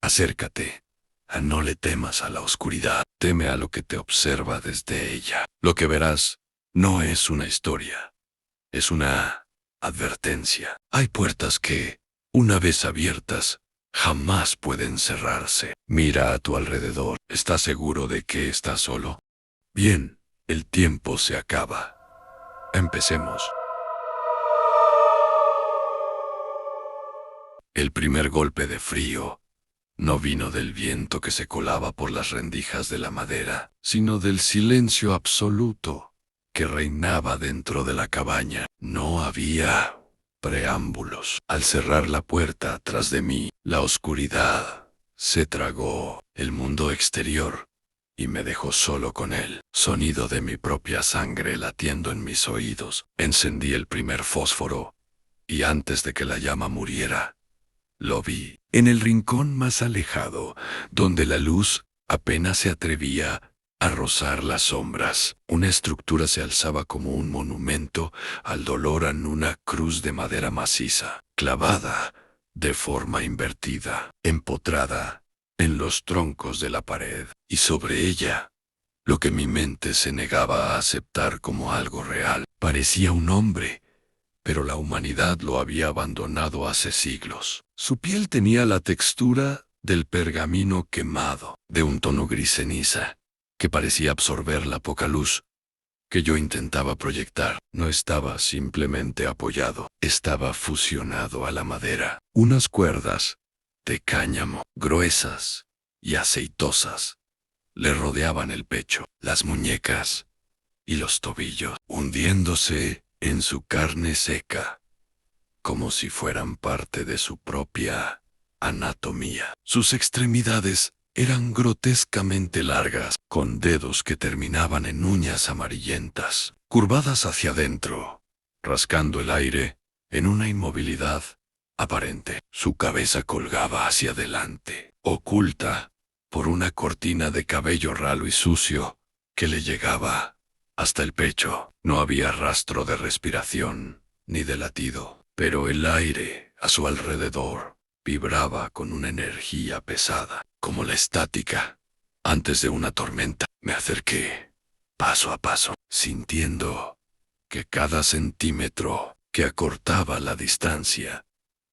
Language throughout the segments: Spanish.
Acércate. No le temas a la oscuridad, teme a lo que te observa desde ella. Lo que verás no es una historia, es una advertencia. Hay puertas que, una vez abiertas, jamás pueden cerrarse. Mira a tu alrededor. ¿Estás seguro de que estás solo? Bien, el tiempo se acaba. Empecemos. El primer golpe de frío no vino del viento que se colaba por las rendijas de la madera, sino del silencio absoluto que reinaba dentro de la cabaña. No había preámbulos. Al cerrar la puerta tras de mí, la oscuridad se tragó el mundo exterior y me dejó solo con él. Sonido de mi propia sangre latiendo en mis oídos. Encendí el primer fósforo y antes de que la llama muriera, lo vi en el rincón más alejado, donde la luz apenas se atrevía a rozar las sombras. Una estructura se alzaba como un monumento al dolor en una cruz de madera maciza, clavada de forma invertida, empotrada en los troncos de la pared, y sobre ella, lo que mi mente se negaba a aceptar como algo real, parecía un hombre, pero la humanidad lo había abandonado hace siglos. Su piel tenía la textura del pergamino quemado, de un tono gris ceniza, que parecía absorber la poca luz que yo intentaba proyectar. No estaba simplemente apoyado, estaba fusionado a la madera. Unas cuerdas de cáñamo, gruesas y aceitosas, le rodeaban el pecho, las muñecas y los tobillos, hundiéndose en su carne seca, como si fueran parte de su propia anatomía. Sus extremidades eran grotescamente largas, con dedos que terminaban en uñas amarillentas, curvadas hacia adentro, rascando el aire en una inmovilidad aparente. Su cabeza colgaba hacia adelante, oculta por una cortina de cabello ralo y sucio que le llegaba hasta el pecho. No había rastro de respiración ni de latido, pero el aire a su alrededor vibraba con una energía pesada, como la estática antes de una tormenta. Me acerqué, paso a paso, sintiendo que cada centímetro que acortaba la distancia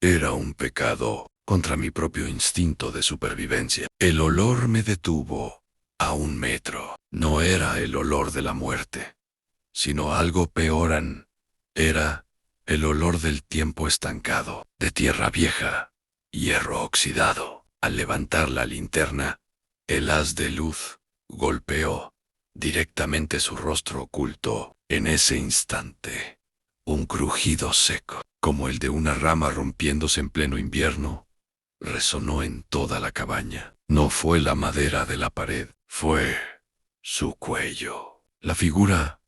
era un pecado contra mi propio instinto de supervivencia. El olor me detuvo a 1 metro. No era el olor de la muerte, sino algo peor. Era el olor del tiempo estancado, de tierra vieja, hierro oxidado. Al levantar la linterna, el haz de luz golpeó directamente su rostro oculto. En ese instante, un crujido seco, como el de una rama rompiéndose en pleno invierno, resonó en toda la cabaña. No fue la madera de la pared, fue su cuello. La figura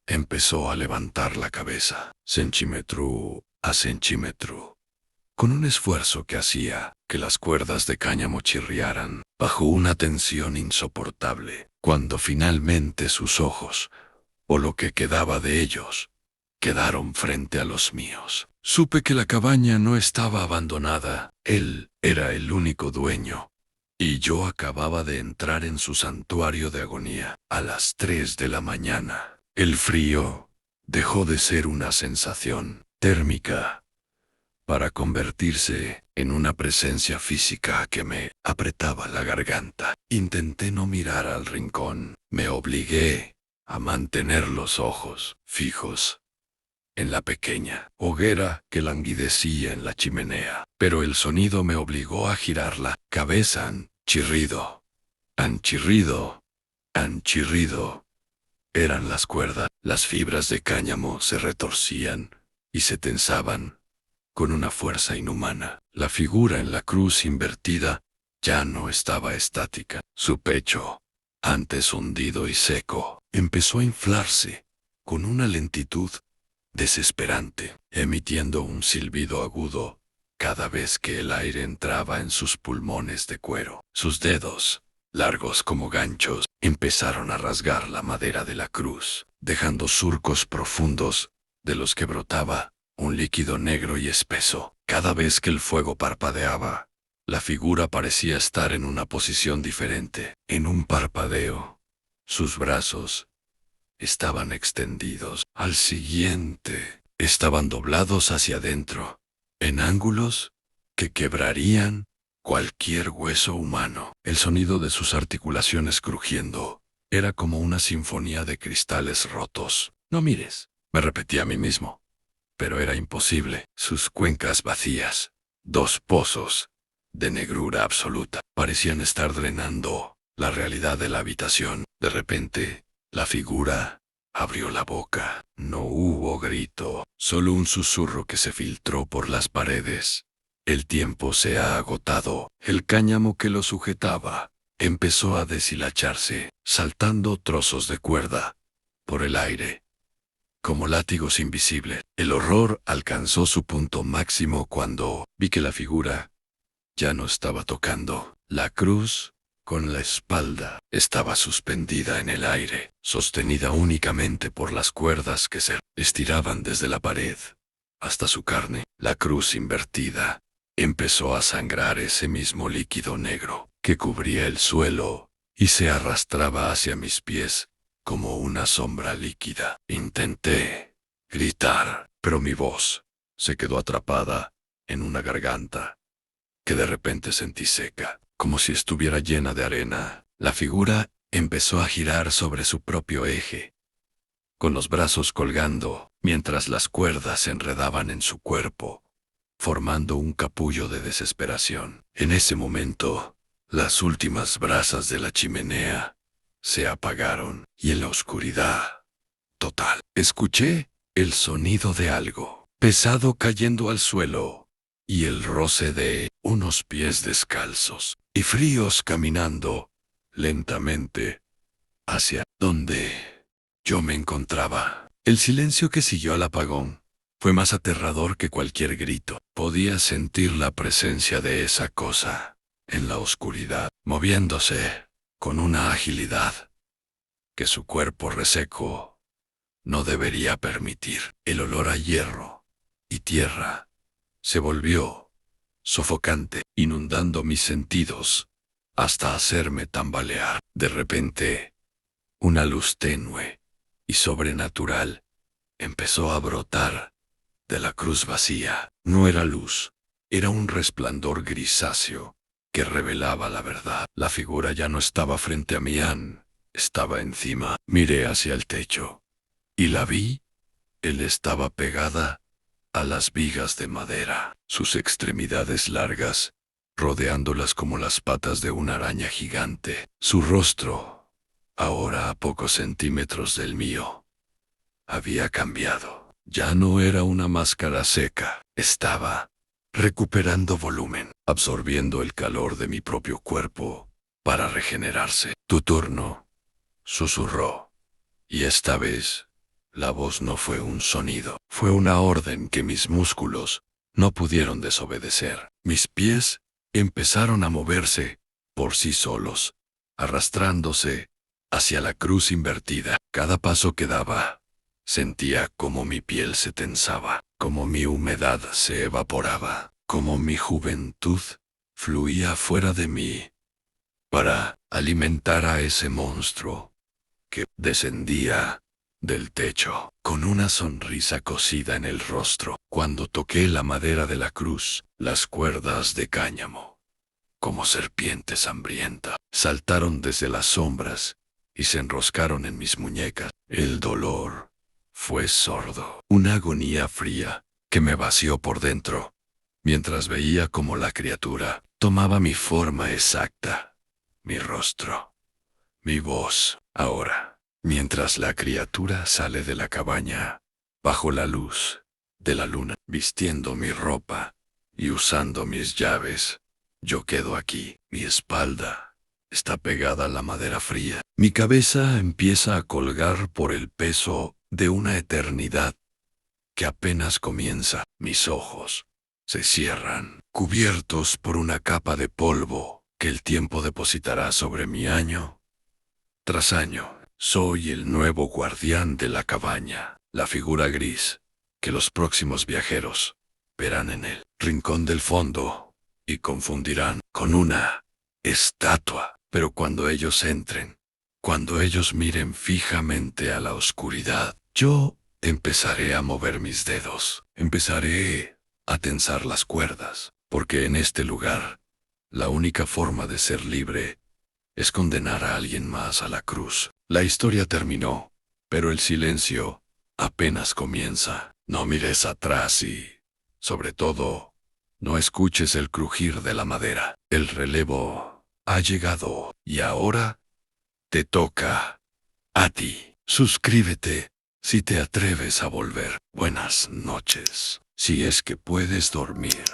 empezó a levantar la cabeza, centímetro a centímetro, con un esfuerzo que hacía que las cuerdas de cáñamo chirriaran bajo una tensión insoportable. Cuando finalmente sus ojos, o lo que quedaba de ellos, quedaron frente a los míos, supe que la cabaña no estaba abandonada. Él era el único dueño, y yo acababa de entrar en su santuario de agonía. A las 3 de la mañana, el frío dejó de ser una sensación térmica para convertirse en una presencia física que me apretaba la garganta. Intenté no mirar al rincón. Me obligué a mantener los ojos fijos en la pequeña hoguera que languidecía en la chimenea, pero el sonido me obligó a girar la cabeza. Chirrido, chirrido, chirrido. Eran las cuerdas. Las fibras de cáñamo se retorcían y se tensaban con una fuerza inhumana. La figura en la cruz invertida ya no estaba estática. Su pecho, antes hundido y seco, empezó a inflarse con una lentitud desesperante, emitiendo un silbido agudo cada vez que el aire entraba en sus pulmones de cuero. Sus dedos, largos como ganchos, empezaron a rasgar la madera de la cruz, dejando surcos profundos de los que brotaba un líquido negro y espeso. Cada vez que el fuego parpadeaba, La figura parecía estar en una posición diferente. En un parpadeo, sus brazos estaban extendidos. Al siguiente, estaban doblados hacia adentro, en ángulos que quebrarían cualquier hueso humano. El sonido de sus articulaciones crujiendo era como una sinfonía de cristales rotos. No mires, me repetí a mí mismo. Pero era imposible. Sus cuencas vacías, dos pozos de negrura absoluta, parecían estar drenando la realidad de la habitación. De repente, la figura abrió la boca. No hubo grito, solo un susurro que se filtró por las paredes. El tiempo se ha agotado. El cáñamo que lo sujetaba empezó a deshilacharse, saltando trozos de cuerda por el aire, como látigos invisibles. El horror alcanzó su punto máximo cuando vi que la figura ya no estaba tocando. La cruz, con la espalda, estaba suspendida en el aire, sostenida únicamente por las cuerdas que se estiraban desde la pared hasta su carne. La cruz invertida empezó a sangrar ese mismo líquido negro que cubría el suelo y se arrastraba hacia mis pies como una sombra líquida. Intenté gritar, pero mi voz se quedó atrapada en una garganta que de repente sentí seca, como si estuviera llena de arena. La figura empezó a girar sobre su propio eje, con los brazos colgando, mientras las cuerdas se enredaban en su cuerpo, formando un capullo de desesperación. En ese momento, las últimas brasas de la chimenea se apagaron y en la oscuridad total escuché el sonido de algo pesado cayendo al suelo y el roce de unos pies descalzos y fríos caminando lentamente hacia donde yo me encontraba. El silencio que siguió al apagón fue más aterrador que cualquier grito. Podía sentir la presencia de esa cosa en la oscuridad, moviéndose con una agilidad que su cuerpo reseco no debería permitir. El olor a hierro y tierra se volvió sofocante, inundando mis sentidos hasta hacerme tambalear. De repente, una luz tenue y sobrenatural empezó a brotar de la cruz vacía. No era luz, era un resplandor grisáceo que revelaba la verdad. La figura ya no estaba frente a mí, estaba encima. Miré hacia el techo y la vi. Él estaba pegada a las vigas de madera, sus extremidades largas, rodeándolas como las patas de una araña gigante. Su rostro, ahora a pocos centímetros del mío, había cambiado. Ya no era una máscara seca, estaba recuperando volumen, absorbiendo el calor de mi propio cuerpo para regenerarse. Tu turno, susurró, y esta vez la voz no fue un sonido, fue una orden que mis músculos no pudieron desobedecer. Mis pies empezaron a moverse por sí solos, arrastrándose hacia la cruz invertida. Cada paso que daba, sentía como mi piel se tensaba, como mi humedad se evaporaba, como mi juventud fluía fuera de mí para alimentar a ese monstruo que descendía del techo, con una sonrisa cosida en el rostro. Cuando toqué la madera de la cruz, las cuerdas de cáñamo, como serpientes hambrientas, saltaron desde las sombras y se enroscaron en mis muñecas. El dolor fue sordo, una agonía fría que me vació por dentro, mientras veía cómo la criatura tomaba mi forma exacta, mi rostro, mi voz. Ahora, mientras la criatura sale de la cabaña, bajo la luz de la luna, vistiendo mi ropa y usando mis llaves, yo quedo aquí. Mi espalda está pegada a la madera fría. Mi cabeza empieza a colgar por el peso de una eternidad que apenas comienza. Mis ojos se cierran, cubiertos por una capa de polvo que el tiempo depositará sobre mí año tras año. Soy el nuevo guardián de la cabaña, la figura gris que los próximos viajeros verán en el rincón del fondo y confundirán con una estatua. Pero cuando ellos entren, cuando ellos miren fijamente a la oscuridad, yo empezaré a mover mis dedos, empezaré a tensar las cuerdas, porque en este lugar, la única forma de ser libre es condenar a alguien más a la cruz. La historia terminó, pero el silencio apenas comienza. No mires atrás y, sobre todo, no escuches el crujir de la madera. El relevo ha llegado y ahora te toca a ti. Suscríbete si te atreves a volver. Buenas noches, si es que puedes dormir.